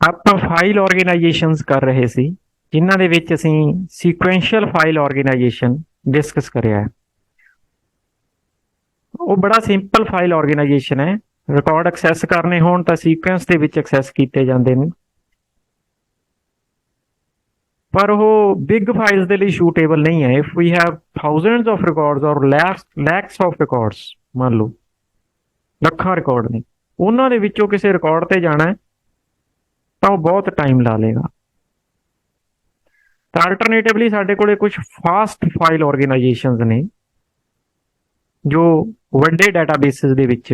ਆਪਾਂ file organisations ਕਰ ਰਹੇ ਸੀ ਜਿਨ੍ਹਾਂ ਦੇ ਵਿੱਚ ਅਸੀਂ ਸੀਕੁਐਂਸ਼ੀਅਲ ਫਾਈਲ ਆਰਗੇਨਾਈਜੇਸ਼ਨ ਡਿਸਕਸ ਕਰਿਆ ਹੈ। ਉਹ ਬੜਾ ਸਿੰਪਲ ਫਾਈਲ ਆਰਗੇਨਾਈਜੇਸ਼ਨ ਹੈ। ਰਿਕਾਰਡ ਐਕਸੈਸ ਕਰਨੇ ਹੋਣ ਤਾਂ ਸੀਕੁਐਂਸ ਦੇ ਵਿੱਚ ਐਕਸੈਸ ਕੀਤੇ ਜਾਂਦੇ ਨੇ, ਪਰ ਉਹ ਬਿਗ ਫਾਈਲਸ ਦੇ ਲਈ ਸੂਟੇਬਲ ਨਹੀਂ ਹੈ। If we have thousands of records or lakhs of records, ਮੰਨ ਲਓ ਲੱਖਾਂ ਰਿਕਾਰਡ ਨੇ, ਉਹਨਾਂ ਦੇ ਵਿੱਚੋਂ ਕਿਸੇ ਰਿਕਾਰਡ ਤੇ ਜਾਣਾ ਹੈ ਤਾਂ ਉਹ ਬਹੁਤ ਟਾਈਮ ਲਾ ਲੇਗਾ। ਤਾਂ ਅਲਟਰਨੇਟਿਵਲੀ ਸਾਡੇ ਕੋਲੇ ਕੁਝ ਫਾਸਟ ਫਾਈਲ ਆਰਗੇਨਾਈਜੇਸ਼ਨਸ ਨੇ ਜੋ ਵੱਡੇ ਡਾਟਾਬੇਸਿਸ ਦੇ ਵਿੱਚ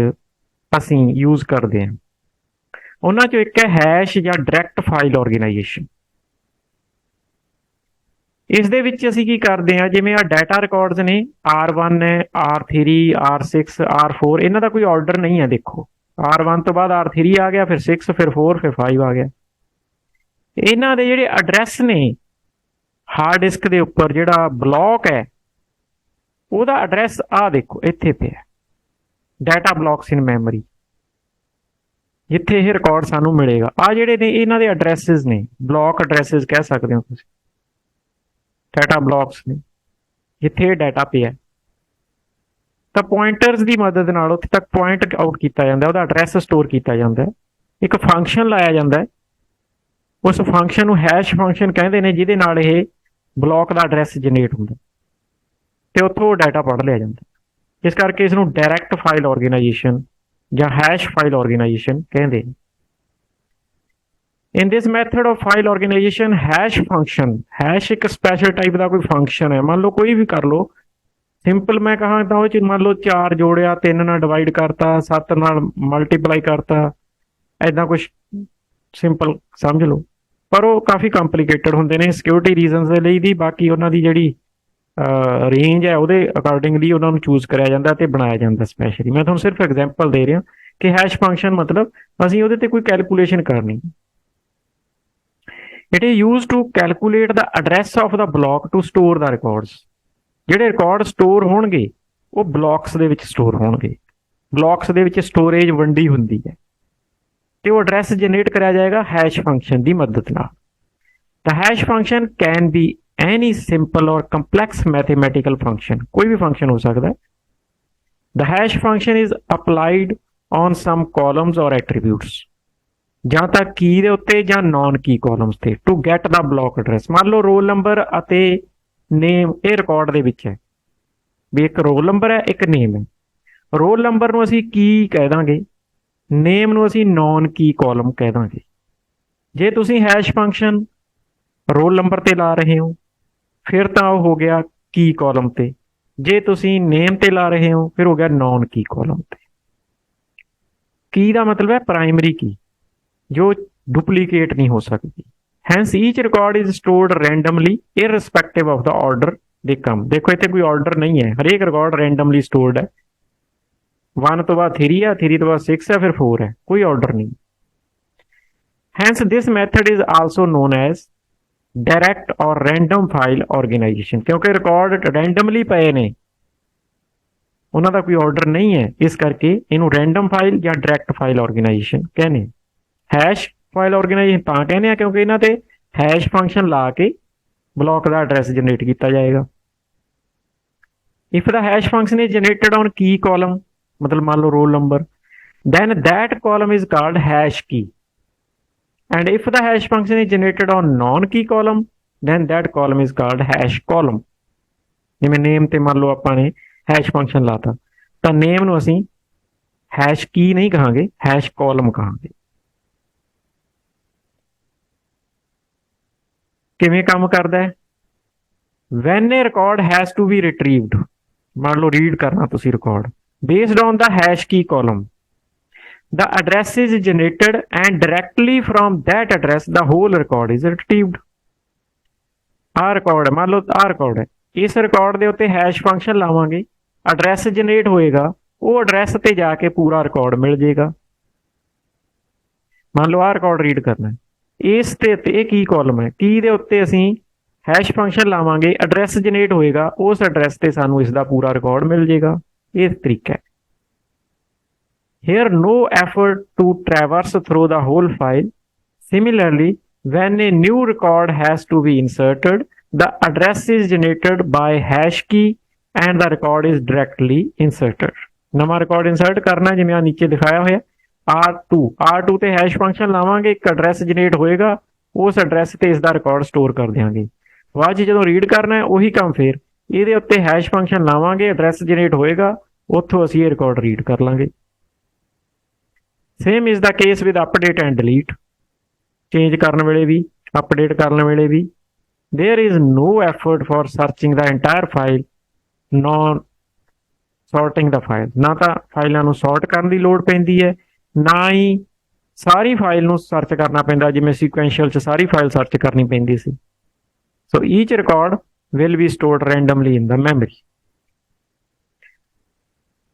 ਅਸੀਂ ਯੂਜ਼ ਕਰਦੇ ਹਾਂ। ਉਹਨਾਂ ਚੋਂ ਇੱਕ ਹੈ ਹੈਸ਼ ਜਾਂ ਡਾਇਰੈਕਟ ਫਾਈਲ ਆਰਗੇਨਾਈਜੇਸ਼ਨ। ਇਸ ਦੇ ਵਿੱਚ ਅਸੀਂ ਕੀ ਕਰਦੇ ਹਾਂ, ਜਿਵੇਂ ਆ ਡਾਟਾ ਰਿਕਾਰਡਸ ਨੇ, R1 ਹੈ, R3, R6, R4, ਇਹਨਾਂ ਦਾ ਕੋਈ ਆਰਡਰ ਨਹੀਂ ਹੈ। ਦੇਖੋ R1 ਤੋਂ ਬਾਅਦ R3 ਆ ਗਿਆ, ਫਿਰ 6, ਫਿਰ 4, ਫਿਰ 5 ਆ ਗਿਆ। ਇਹਨਾਂ ਦੇ ਜਿਹੜੇ ਐਡਰੈਸ ਨੇ ਹਾਰਡ ਡਿਸਕ ਦੇ ਉੱਪਰ, ਜਿਹੜਾ ਬਲੌਕ ਹੈ ਉਹਦਾ ਐਡਰੈਸ ਆ ਦੇਖੋ ਇੱਥੇ ਪਿਆ, ਡਾਟਾ ਬਲੌਕਸ ਇਨ ਮੈਮਰੀ, ਜਿੱਥੇ ਇਹ ਰਿਕਾਰਡ ਸਾਨੂੰ ਮਿਲੇਗਾ। ਆ ਜਿਹੜੇ ਨੇ ਇਹਨਾਂ ਦੇ ਐਡਰੈਸਿਸ ਨੇ, ਬਲੌਕ ਐਡਰੈਸਿਸ ਕਹਿ ਸਕਦੇ ਹੋ ਤੁਸੀਂ, ਡਾਟਾ ਬਲੌਕਸ ਨੇ ਜਿੱਥੇ ਇਹ ਡਾਟਾ ਪਿਆ। ਤਾਂ ਪੁਆਇੰਟਰਸ ਦੀ ਮਦਦ ਨਾਲ ਉੱਥੇ ਤੱਕ ਪੁਆਇੰਟ ਆਊਟ ਕੀਤਾ ਜਾਂਦਾ, ਉਹਦਾ ਐਡਰੈਸ ਸਟੋਰ ਕੀਤਾ ਜਾਂਦਾ, ਇੱਕ ਫੰਕਸ਼ਨ ਲਾਇਆ ਜਾਂਦਾ। ਉਸ ਫੰਕਸ਼ਨ ਨੂੰ ਹੈਸ਼ ਫੰਕਸ਼ਨ ਕਹਿੰਦੇ ਨੇ, ਜਿਹਦੇ ਨਾਲ ਇਹ ਬਲੌਕ ਦਾ ਐਡਰੈਸ ਜਨਰੇਟ ਹੁੰਦਾ ਤੇ ਉੱਥੋਂ ਡਾਟਾ ਪੜ੍ਹ ਲਿਆ ਜਾਂਦਾ। ਇਸ ਕਰਕੇ ਇਸ ਨੂੰ ਡਾਇਰੈਕਟ ਫਾਈਲ ਆਰਗੇਨਾਈਜੇਸ਼ਨ ਜਾਂ ਹੈਸ਼ ਫਾਈਲ ਆਰਗੇਨਾਈਜੇਸ਼ਨ ਕਹਿੰਦੇ ਨੇ। In this method of file organization, hash function, hash ਇੱਕ ਸਪੈਸ਼ਲ ਟਾਈਪ ਦਾ ਕੋਈ ਫੰਕਸ਼ਨ ਹੈ। ਮੰਨ ਲਓ ਕੋਈ ਵੀ ਕਰ ਲਓ, ਸਿੰਪਲ ਮੈਂ ਕਹਾਂ ਤਾਂ ਉਹ ਚ ਮੰਨ ਲਓ 4 ਜੋੜਿਆ, 3 ਨਾਲ ਡਿਵਾਈਡ ਕਰਤਾ, 7 ਨਾਲ ਮਲਟੀਪਲਾਈ ਕਰਤਾ, ਐਦਾਂ ਕੁਛ ਸਿੰਪਲ ਸਮਝ ਲਓ। ਪਰ ਉਹ ਕਾਫੀ ਕੰਪਲੀਕੇਟਡ ਹੁੰਦੇ ਨੇ ਸਿਕਿਉਰਿਟੀ ਰੀਜ਼ਨਸ ਦੇ ਲਈ ਦੀ। ਬਾਕੀ ਉਹਨਾਂ ਦੀ ਜਿਹੜੀ ਰੇਂਜ ਹੈ ਉਹਦੇ ਅਕੋਰਡਿੰਗਲੀ ਉਹਨਾਂ ਨੂੰ ਚੂਜ਼ ਕਰਿਆ ਜਾਂਦਾ ਤੇ ਬਣਾਇਆ ਜਾਂਦਾ ਸਪੈਸ਼ਲੀ। ਮੈਂ ਤੁਹਾਨੂੰ ਸਿਰਫ ਐਗਜ਼ਾਮਪਲ ਦੇ ਰਿਹਾ ਕਿ ਹੈਸ਼ ਫੰਕਸ਼ਨ ਮਤਲਬ ਅਸੀਂ ਉਹਦੇ ਤੇ ਕੋਈ ਕੈਲਕੂਲੇਸ਼ਨ ਕਰਨੀ। It is used to calculate the address of the block to store the records. ਜਿਹੜੇ ਰਿਕਾਰਡ ਸਟੋਰ ਹੋਣਗੇ ਉਹ ਬਲੌਕਸ ਦੇ ਵਿੱਚ ਸਟੋਰ ਹੋਣਗੇ। ਬਲੌਕਸ ਦੇ ਵਿੱਚ ਸਟੋਰੇਜ ਵੰਡੀ ਹੁੰਦੀ ਹੈ ਤੇ ਉਹ ਐਡਰੈਸ ਜਨਰੇਟ ਕਰਿਆ ਜਾਏਗਾ ਹੈਸ਼ ਫੰਕਸ਼ਨ ਦੀ ਮਦਦ ਨਾਲ। The hash function can be any simple or complex mathematical function, ਕੋਈ ਵੀ ਫੰਕਸ਼ਨ ਹੋ ਸਕਦਾ ਹੈ। The hash function is applied on some columns or attributes, ਜਾਂ ਤਾਂ ਕੀ ਦੇ ਉੱਤੇ ਜਾਂ ਨਾਨ ਕੀ ਕਾਲਮਸ ਤੇ, to get the block address. ਮੰਨ ਲਓ ਰੋਲ ਨੰਬਰ ਅਤੇ ਨੇਮ ਇਹ ਰਿਕਾਰਡ ਦੇ ਵਿੱਚ ਹੈ, ਵੀ ਇੱਕ ਰੋਲ ਨੰਬਰ ਹੈ, ਇੱਕ ਨੇਮ ਹੈ। ਰੋਲ ਨੰਬਰ ਨੂੰ ਅਸੀਂ ਕੀ ਕਹਿ ਦਾਂਗੇ, ਨੇਮ ਨੂੰ ਅਸੀਂ ਨਾਨ ਕੀ ਕਾਲਮ ਕਹਿ ਦਾਂਗੇ। ਜੇ ਤੁਸੀਂ ਹੈਸ਼ ਫੰਕਸ਼ਨ ਰੋਲ ਨੰਬਰ ਤੇ ਲਾ ਰਹੇ ਹੋ ਫਿਰ ਤਾਂ ਉਹ ਹੋ ਗਿਆ ਕੀ ਕਾਲਮ ਤੇ, ਜੇ ਤੁਸੀਂ ਨੇਮ ਤੇ ਲਾ ਰਹੇ ਹੋ ਫਿਰ ਹੋ ਗਿਆ ਨਾਨ ਕੀ ਕਾਲਮ ਤੇ। ਕੀ ਦਾ ਮਤਲਬ ਹੈ ਪ੍ਰਾਇਮਰੀ ਕੀ, ਜੋ ਡੁਪਲੀਕੇਟ ਨਹੀਂ ਹੋ ਸਕਦੀ। Hence each record is stored randomly irrespective of the order they come. ਦੇਖੋ ਇੱਥੇ ਕੋਈ ਆਰਡਰ ਨਹੀਂ ਹੈ, ਹਰੇਕ ਰਿਕਾਰਡ ਰੈਂਡਮਲੀ ਸਟੋਰਡ ਹੈ। 1 ਤੋਂ ਬਾਅਦ 3 ਹੈ, 3 ਤੋਂ ਬਾਅਦ 6 ਹੈ, ਫਿਰ 4 ਹੈ, ਕੋਈ ਆਰਡਰ ਨਹੀਂ। Hence this method is also known as direct or random file organisation. ਕਿਉਂਕਿ ਰਿਕਾਰਡ ਰੈਂਡਮਲੀ ਪਏ ਨੇ, ਉਹਨਾਂ ਦਾ ਕੋਈ ਆਰਡਰ ਨਹੀਂ ਹੈ, ਇਸ ਕਰਕੇ ਇਹਨੂੰ ਰੈਂਡਮ ਫਾਈਲ ਜਾਂ ਡਾਇਰੈਕਟ ਫਾਈਲ ਆਰਗੇਨਾਈਜੇਸ਼ਨ ਕਹਿੰਦੇ। ਹੈਸ਼ ਫਾਈਲ ਆਰਗੇਨਾਈਜੇਸ਼ਨ ਤਾਂ ਕਹਿੰਦੇ ਆ ਕਿਉਂਕਿ ਇਹਨਾਂ ਤੇ ਹੈਸ਼ ਫੰਕਸ਼ਨ ਲਾ ਕੇ ਬਲੌਕ ਦਾ ਐਡਰੈਸ ਜਨਰੇਟ ਕੀਤਾ ਜਾਏਗਾ। If the hash function is generated on Ki column, ਮਤਲਬ ਮੰਨ ਲਓ roll number, then that column is called hash key, and if the hash function is generated on non key column then that column is called hash column। ਜਿਵੇਂ ਨੇਮ ਤੇ ਮੰਨ ਲਓ ਆਪਾਂ ਨੇ hash function ਲਾਤਾ ਤਾਂ ਨੇਮ ਨੂੰ ਅਸੀਂ ਹੈਸ਼ ਕੀ ਨਹੀਂ ਕਹਾਂਗੇ, ਹੈਸ਼ ਕਾਲਮ ਕਹਾਂਗੇ। ਕਿਵੇਂ ਕੰਮ ਕਰਦਾ ਹੈ, when a record has to be retrieved, ਮੰਨ ਲਓ ਰੀਡ ਕਰਨਾ ਤੁਸੀਂ record, based on the hash key column, the address is generated and directly from that address the whole record is retrieved। ਆਹ ਰਿਕਾਰਡ ਹੈ, ਮੰਨ ਲਓ ਆਹ ਰਿਕਾਰਡ ਹੈ, ਇਸ ਰਿਕਾਰਡ ਦੇ ਉੱਤੇ ਹੈਸ਼ ਫੰਕਸ਼ਨ ਲਾਵਾਂਗੇ, ਐਡਰੈਸ ਜਨਰੇਟ ਹੋਏਗਾ, ਉਹ ਐਡਰੈਸ ਤੇ ਜਾ ਕੇ ਪੂਰਾ ਰਿਕਾਰਡ ਮਿਲ ਜਾਏਗਾ। ਮੰਨ ਲਓ ਆਹ ਰਿਕਾਰਡ ਰੀਡ ਕਰਨਾ, ਇਸ ਤੇ ਇਹ ਕੀ ਕਾਲਮ ਹੈ, ਕੀ ਦੇ ਉੱਤੇ ਅਸੀਂ ਹੈਸ਼ ਫੰਕਸ਼ਨ ਲਾਵਾਂਗੇ, ਐਡਰੈਸ ਜਨਰੇਟ ਹੋਏਗਾ, ਉਸ ਐਡਰੈਸ ਤੇ ਸਾਨੂੰ ਇਸ ਦਾ ਪੂਰਾ ਰਿਕਾਰਡ ਮਿਲ ਜਾਏਗਾ। ਇਹ ਤਰੀਕਾ ਹੈ। Here no effort to traverse through the whole file, Similarly, when a new record has to be inserted, the address is generated by hash key and the record is directly inserted. ਨਵਾਂ record insert ਕਰਨਾ ਜਿਵੇਂ ਆ ਨੀਚੇ ਦਿਖਾਇਆ ਹੋਇਆ R2 ਤੇ hash function ਲਾਵਾਂਗੇ, ਇੱਕ ਐਡਰੈਸ ਜਨਰੇਟ ਹੋਏਗਾ, ਉਸ ਐਡਰੈਸ ਤੇ ਇਸ ਦਾ ਰਿਕਾਰਡ ਸਟੋਰ ਕਰ ਦਿਆਂਗੇ। ਬਾਅਦ 'ਚ ਜਦੋਂ ਰੀਡ ਕਰਨਾ ਹੈ ਉਹੀ ਕੰਮ ਫਿਰ ਇਹਦੇ ਉੱਤੇ ਹੈਸ਼ ਫੰਕਸ਼ਨ ਲਾਵਾਂਗੇ, ਐਡਰੈਸ ਜਨਰੇਟ ਹੋਏਗਾ, ਉੱਥੋਂ ਅਸੀਂ ਇਹ ਰਿਕਾਰਡ ਰੀਡ ਕਰ ਲਾਂਗੇ। Same is the case with update and delete, change ਕਰਨ ਵੇਲੇ ਵੀ ਅਪਡੇਟ ਕਰਨ ਵੇਲੇ ਵੀ there is no effort for searching the entire file, non sorting the file. ना तो फाइलों को सॉर्ट करने की लोड़ पैंदी है, ना ही सारी फाइल को सर्च करना पैंदा जिवें सीक्वेंशियल च सारी फाइल सर्च करनी पैंदी सी। So each record will be stored randomly in the memory.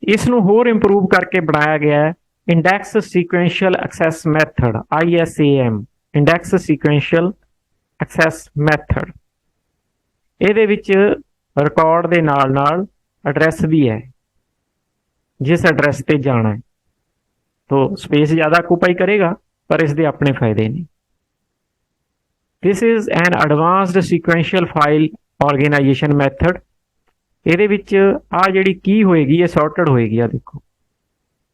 इसनूं होर इंप्रूव करके बनाया गया है index sequential access method, ISAM, index sequential access method. ਇਹਦੇ ਵਿੱਚ ਰਿਕਾਰਡ ਦੇ ਨਾਲ एड्रैस भी है, जिस एड्रैस पे जाना है। तो स्पेस ज़्यादा ऑक्यूपाई करेगा पर इसके अपने फायदे नहीं। This is an advanced sequential file organization method. ਇਹਦੇ ਵਿੱਚ ਆ ਜਿਹੜੀ ਕੀ ਹੋਏਗੀ ਇਹ ਸੌਰਟਡ ਹੋਏਗੀ। ਆ ਦੇਖੋ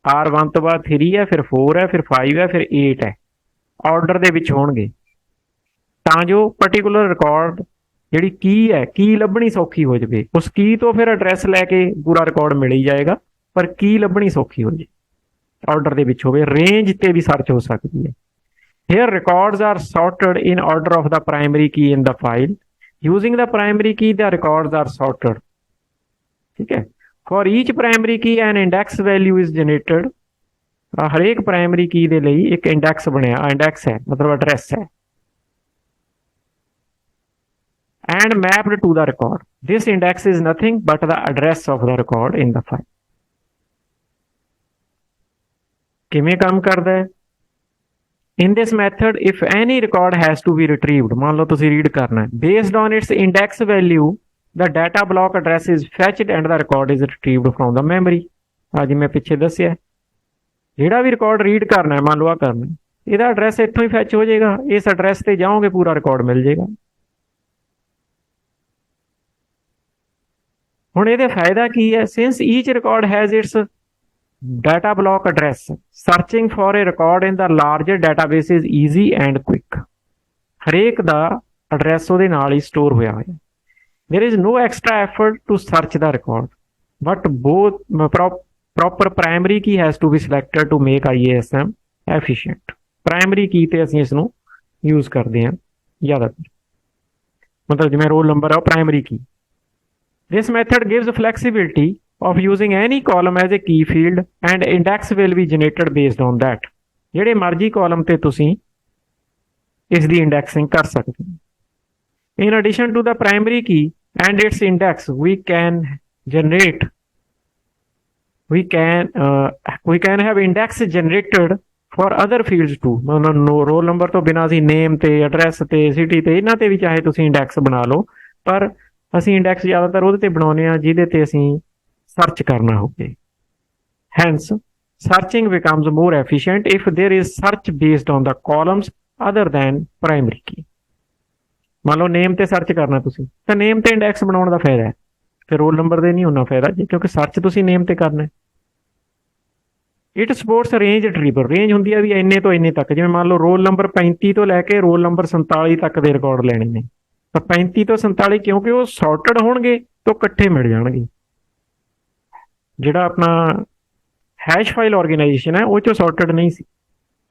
R1 ਤੋਂ ਬਾਅਦ 3 ਹੈ, ਫਿਰ 4 ਹੈ, ਫਿਰ 5 ਹੈ, ਫਿਰ 8 ਹੈ, ਆਰਡਰ ਦੇ ਵਿੱਚ ਹੋਣਗੇ ਤਾਂ ਜੋ ਪਾਰਟਿਕੂਲਰ ਰਿਕਾਰਡ ਜਿਹੜੀ ਕੀ ਹੈ ਕੀ ਲੱਭਣੀ ਸੌਖੀ ਹੋ ਜਾਵੇ। ਉਸ ਕੀ ਤੋਂ ਫਿਰ ਐਡਰੈਸ ਲੈ ਕੇ ਪੂਰਾ ਰਿਕਾਰਡ ਮਿਲ ਹੀ ਜਾਏਗਾ, ਪਰ ਕੀ ਲੱਭਣੀ ਸੌਖੀ ਹੋ ਜਾਏ ਆਰਡਰ ਦੇ ਵਿੱਚ ਹੋਵੇ। ਰੇਂਜ ਤੇ ਵੀ ਸਰਚ ਹੋ ਸਕਦੀ ਹੈ। Here records are sorted in order of the primary key in the file. Using the primary key the records are sorted. ठीक है, for each primary key an index value is generated. हरेक primary key दे लई एक index बनया, index है मतलब address है, and mapped to the record. This index is nothing but the address of the record in the file. किवें काम करदा है? In this method if any record has to be retrieved, मान लो तुसीं रीड करना है, based on its index value the data block address is fetched and the record is retrieved from the memory। आज मैं पिछे दसिया जिहड़ा भी रिकॉर्ड रीड करना है, मान लो आ करना है, ਇਹਦਾ एड्रैस इत्थों ही फैच हो जाएगा, इस एड्रैस ते जाओगे पूरा रिकॉर्ड मिल जाएगा। हुण ਇਹਦੇ फायदा की है? since each record has its data block address, searching for a record in the larger database is easy and quick। ਹਰੇਕ ਦਾ एड्रैस ਉਹਦੇ ਨਾਲ ਹੀ स्टोर ਹੋਇਆ ਹੋਇਆ। There is no extra effort to search the record, but both proper primary key has to be selected to make IASM efficient। Primary key ਤੇ ਅਸੀਂ ਇਸ ਨੂੰ use करते हैं ज़्यादातर, मतलब जिवें रोल नंबर है primary key। This method gives flexibility of using any column as a key field and index will be generated based on that। ਜਿਹੜੇ ਮਰਜ਼ੀ column ਤੇ ਤੁਸੀਂ ਇਸ ਦੀ indexing ਕਰ ਸਕਦੇ ਹੋ। In addition to the primary key and its index, we can have index generated for other fields too। Roll number तो बिना असीं नेम ते एड्रैस ते सिटी ते इन्हां ते भी चाहे तुसीं इंडैक्स बना लो, पर असीं इंडैक्स ज़्यादातर ਉਹਦੇ ਤੇ ਬਣਾਉਂਦੇ ਆ ਜਿਹਦੇ ਤੇ ਅਸੀਂ सर्च करना होवे। Hence searching becomes more efficient if there is search based on the columns other than primary key। मान लो नेम ते सर्च करना तुसीं तो नेम ते इंडैक्स बनाने का फायदा है, फिर रोल नंबर दे नहीं होना फायदा जी, क्योंकि सर्च तुसीं नेम ते करना है। It supports range retrieval. Range हुंदी है भी इन्ने तो इन्ने तक, जिवें मान लो रोल नंबर 35 तो लैके रोल नंबर 47 तक दे रिकॉर्ड लेने ने, तो 35 तो 47 क्योंकि वो सॉर्टड होणगे तो इकट्ठे मिल जाणगे। जिहड़ा अपना हैश फाइल ऑर्गेनाइजेशन है वो चो सॉर्टड नहीं सी।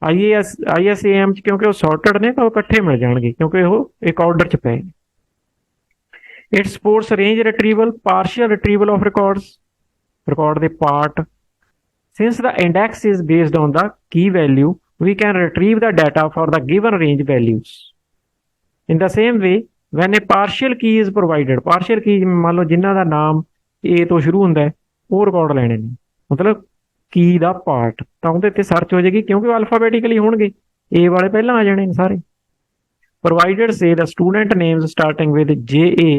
ISAM क्योंकि वो सॉर्टड ने तो इकट्ठे मिल जाएंगे क्योंकि वो एक ऑर्डर च पे। It supports range retrieval, partial retrieval of records, record दे part. Since the index is based on the key value we can retrieve the data for the given range values. In the same way when a partial key is provided, partial key मान लो जिन्हों का नाम ए तो शुरू होंगे वो record लेने ने, मतलब की दा पार्ट, तो उहदे ते सर्च हो जाएगी क्योंकि अल्फाबेटिकली होणगे, ए वाले पहला आ जाने सारे। प्रोवाइडेड से the student names starting with JA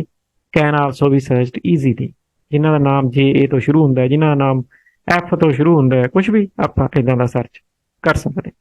can also be searched easily. जिन्हां दा नाम JA तो शुरू होंदा है, जिन्हां दा नाम F तो शुरू होंदा है, कुछ भी आपां इदां दा सर्च कर सकते।